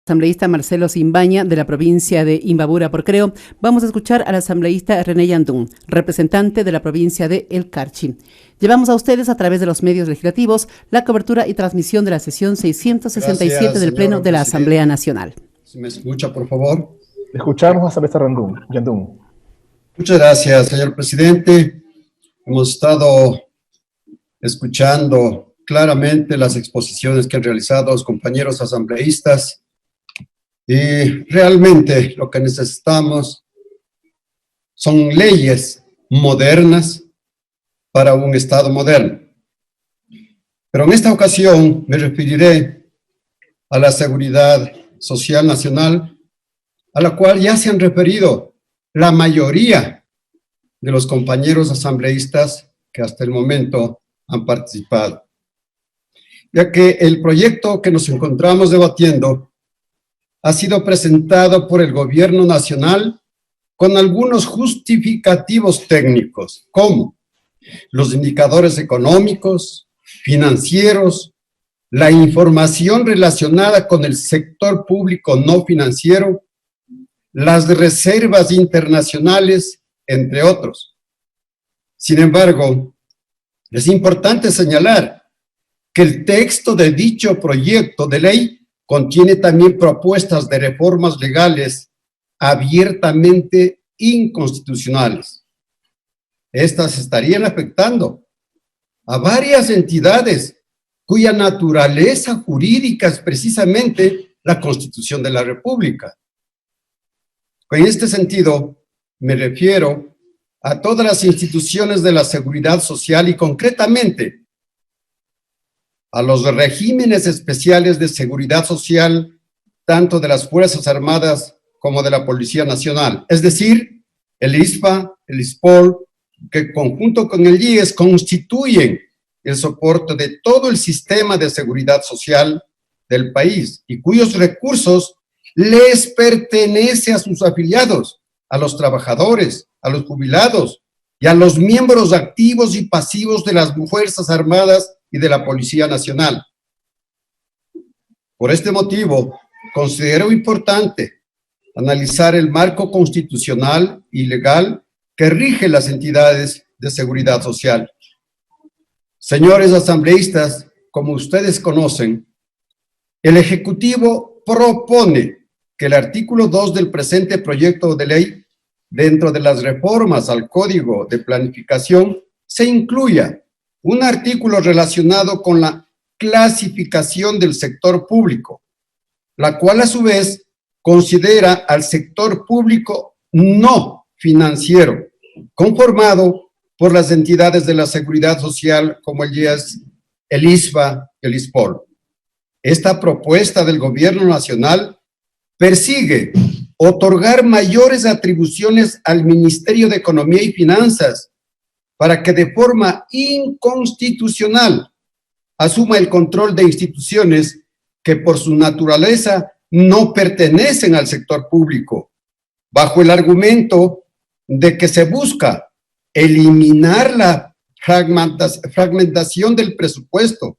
Asambleísta Marcelo Simbaña de la provincia de Imbabura por Creo. Vamos a escuchar al asambleísta René Yandún, representante de la provincia de El Carchi. Llevamos a ustedes a través de los medios legislativos la cobertura y transmisión de la sesión 667 Gracias, del Pleno de la Asamblea Nacional. ¿Se me escucha, por favor? Escuchamos, asambleísta Yandún. Muchas gracias, señor presidente. Hemos estado escuchando claramente las exposiciones que han realizado los compañeros asambleístas. Y realmente lo que necesitamos son leyes modernas para un Estado moderno. Pero en esta ocasión me referiré a la seguridad social nacional, a la cual ya se han referido la mayoría de los compañeros asambleístas que hasta el momento han participado. Ya que el proyecto que nos encontramos debatiendo ha sido presentado por el Gobierno Nacional con algunos justificativos técnicos, como los indicadores económicos, financieros, la información relacionada con el sector público no financiero, las reservas internacionales, entre otros. Sin embargo, es importante señalar que el texto de dicho proyecto de ley contiene también propuestas de reformas legales abiertamente inconstitucionales. Estas estarían afectando a varias entidades cuya naturaleza jurídica es precisamente la Constitución de la República. En este sentido, me refiero a todas las instituciones de la seguridad social y concretamente a los regímenes especiales de seguridad social, tanto de las Fuerzas Armadas como de la Policía Nacional, es decir, el ISPA, el ISPOL, que conjunto con el IES constituyen el soporte de todo el sistema de seguridad social del país y cuyos recursos les pertenece a sus afiliados, a los trabajadores, a los jubilados y a los miembros activos y pasivos de las Fuerzas Armadas y de la Policía Nacional. Por este motivo, considero importante analizar el marco constitucional y legal que rige las entidades de seguridad social. Señores asambleístas, como ustedes conocen, el Ejecutivo propone que el artículo 2 del presente proyecto de ley, dentro de las reformas al Código de Planificación, se incluya un artículo relacionado con la clasificación del sector público, la cual a su vez considera al sector público no financiero, conformado por las entidades de la seguridad social como el IES, el ISPA y el ISPOL. Esta propuesta del Gobierno Nacional persigue otorgar mayores atribuciones al Ministerio de Economía y Finanzas para que de forma inconstitucional asuma el control de instituciones que por su naturaleza no pertenecen al sector público, bajo el argumento de que se busca eliminar la fragmentación del presupuesto,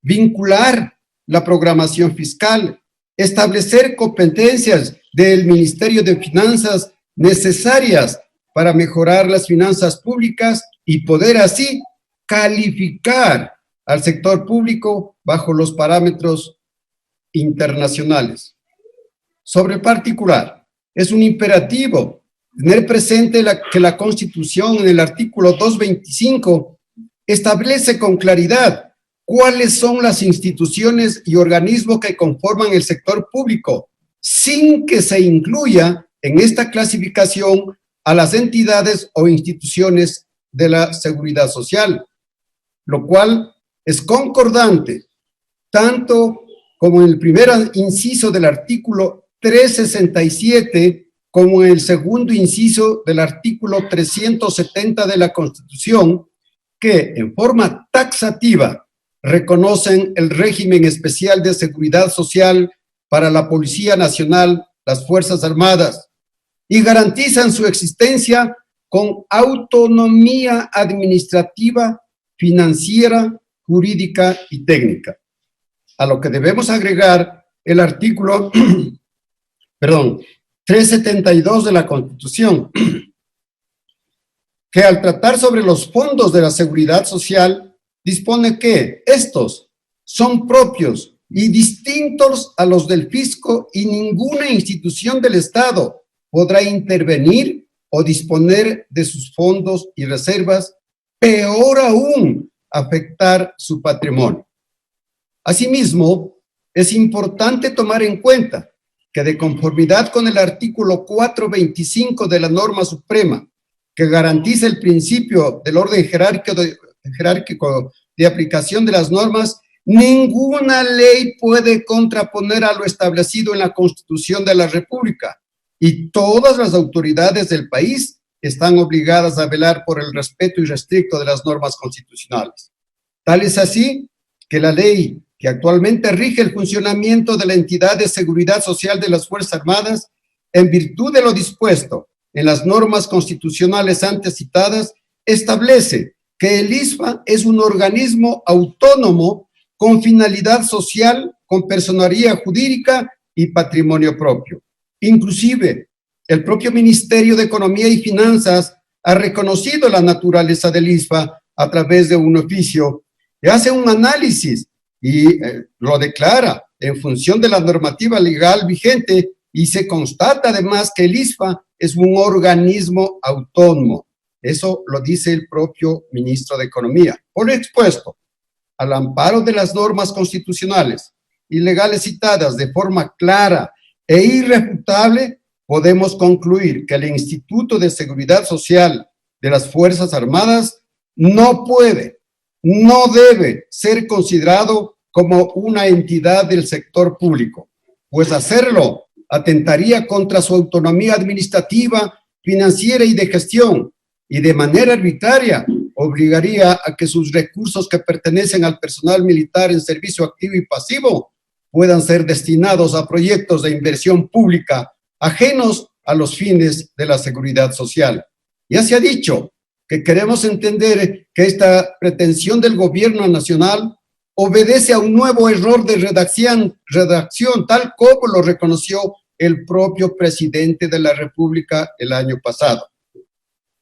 vincular la programación fiscal, establecer competencias del Ministerio de Finanzas necesarias para mejorar las finanzas públicas y poder así calificar al sector público bajo los parámetros internacionales. Sobre particular, es un imperativo tener presente que la Constitución en el artículo 225 establece con claridad cuáles son las instituciones y organismos que conforman el sector público, sin que se incluya en esta clasificación a las entidades o instituciones de la seguridad social, lo cual es concordante tanto como en el primer inciso del artículo 367 como en el segundo inciso del artículo 370 de la Constitución, que en forma taxativa reconocen el régimen especial de seguridad social para la Policía Nacional, las Fuerzas Armadas, y garantizan su existencia con autonomía administrativa, financiera, jurídica y técnica. A lo que debemos agregar el artículo, perdón, 372 de la Constitución, que al tratar sobre los fondos de la seguridad social, dispone que estos son propios y distintos a los del fisco y ninguna institución del Estado podrá intervenir o disponer de sus fondos y reservas, peor aún, afectar su patrimonio. Asimismo, es importante tomar en cuenta que de conformidad con el artículo 425 de la norma suprema, que garantiza el principio del orden jerárquico de aplicación de las normas, ninguna ley puede contraponer a lo establecido en la Constitución de la República y todas las autoridades del país están obligadas a velar por el respeto irrestricto de las normas constitucionales. Tal es así que la ley que actualmente rige el funcionamiento de la entidad de seguridad social de las Fuerzas Armadas, en virtud de lo dispuesto en las normas constitucionales antes citadas, establece que el ISFA es un organismo autónomo con finalidad social, con personería jurídica y patrimonio propio. Inclusive, el propio Ministerio de Economía y Finanzas ha reconocido la naturaleza del ISFA a través de un oficio que hace un análisis y lo declara en función de la normativa legal vigente y se constata además que el ISFA es un organismo autónomo. Eso lo dice el propio ministro de Economía. Por lo expuesto, al amparo de las normas constitucionales y legales citadas de forma clara e irrefutable, podemos concluir que el Instituto de Seguridad Social de las Fuerzas Armadas no puede, no debe ser considerado como una entidad del sector público, pues hacerlo atentaría contra su autonomía administrativa, financiera y de gestión, y de manera arbitraria obligaría a que sus recursos que pertenecen al personal militar en servicio activo y pasivo puedan ser destinados a proyectos de inversión pública ajenos a los fines de la seguridad social. Ya se ha dicho que queremos entender que esta pretensión del gobierno nacional obedece a un nuevo error de redacción, tal como lo reconoció el propio presidente de la República el año pasado.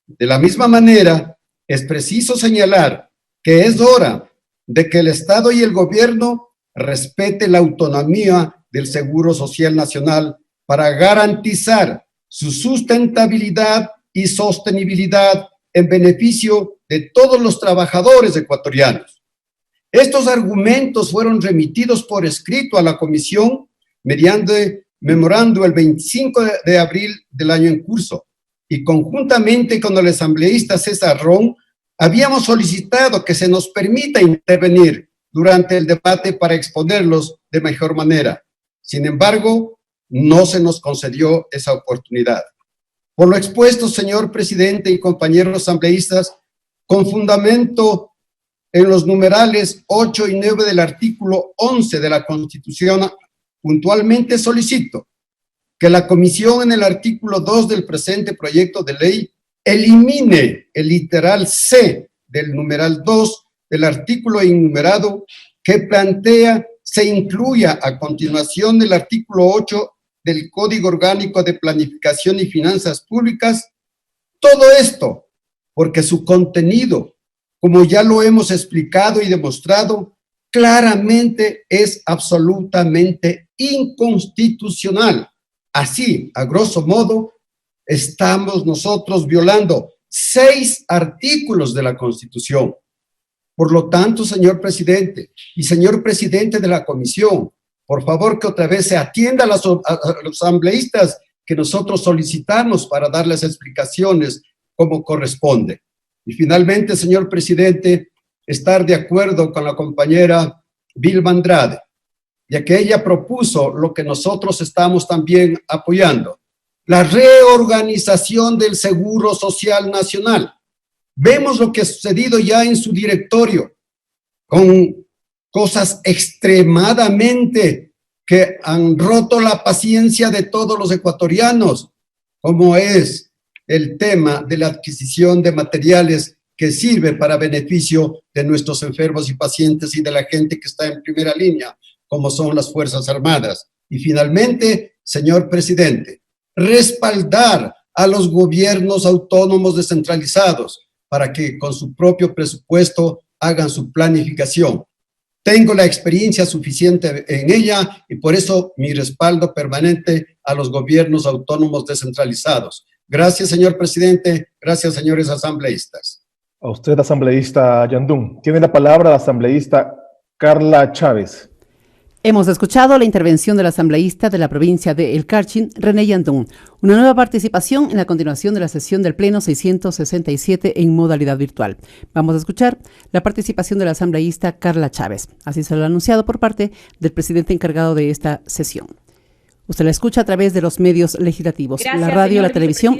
De la misma manera, es preciso señalar que es hora de que el Estado y el gobierno respete la autonomía del Seguro Social Nacional para garantizar su sustentabilidad y sostenibilidad en beneficio de todos los trabajadores ecuatorianos. Estos argumentos fueron remitidos por escrito a la Comisión mediante memorando el 25 de abril del año en curso y conjuntamente con el asambleísta César Ron habíamos solicitado que se nos permita intervenir durante el debate para exponerlos de mejor manera. Sin embargo, no se nos concedió esa oportunidad. Por lo expuesto, señor presidente y compañeros asambleístas, con fundamento en los numerales 8 y 9 del artículo 11 de la Constitución, puntualmente solicito que la Comisión en el artículo 2 del presente proyecto de ley elimine el literal C del numeral 2 del artículo enumerado que plantea se incluya a continuación del artículo 8 del Código Orgánico de Planificación y Finanzas Públicas. Todo esto porque su contenido, como ya lo hemos explicado y demostrado, claramente es absolutamente inconstitucional. Así, a grosso modo, estamos nosotros violando 6 artículos de la Constitución. Por lo tanto, señor presidente y señor presidente de la comisión, por favor que otra vez se atienda a los asambleístas que nosotros solicitamos para darles explicaciones como corresponde. Y finalmente, señor presidente, estar de acuerdo con la compañera Vilma Andrade, ya que ella propuso lo que nosotros estamos también apoyando, la reorganización del Seguro Social Nacional. Vemos lo que ha sucedido ya en su directorio, con cosas extremadamente que han roto la paciencia de todos los ecuatorianos, como es el tema de la adquisición de materiales que sirve para beneficio de nuestros enfermos y pacientes y de la gente que está en primera línea, como son las Fuerzas Armadas. Y finalmente, señor presidente, respaldar a los gobiernos autónomos descentralizados para que con su propio presupuesto hagan su planificación. Tengo la experiencia suficiente en ella y por eso mi respaldo permanente a los gobiernos autónomos descentralizados. Gracias, señor presidente. Gracias, señores asambleístas. A usted, asambleísta Yandún. Tiene la palabra la asambleísta Carla Chávez. Hemos escuchado la intervención del asambleísta de la provincia de El Carchi, René Yandún. Una nueva participación en la continuación de la sesión del Pleno 667 en modalidad virtual. Vamos a escuchar la participación de la asambleísta Carla Chávez. Así se lo ha anunciado por parte del presidente encargado de esta sesión. Usted la escucha a través de los medios legislativos, la radio, la televisión y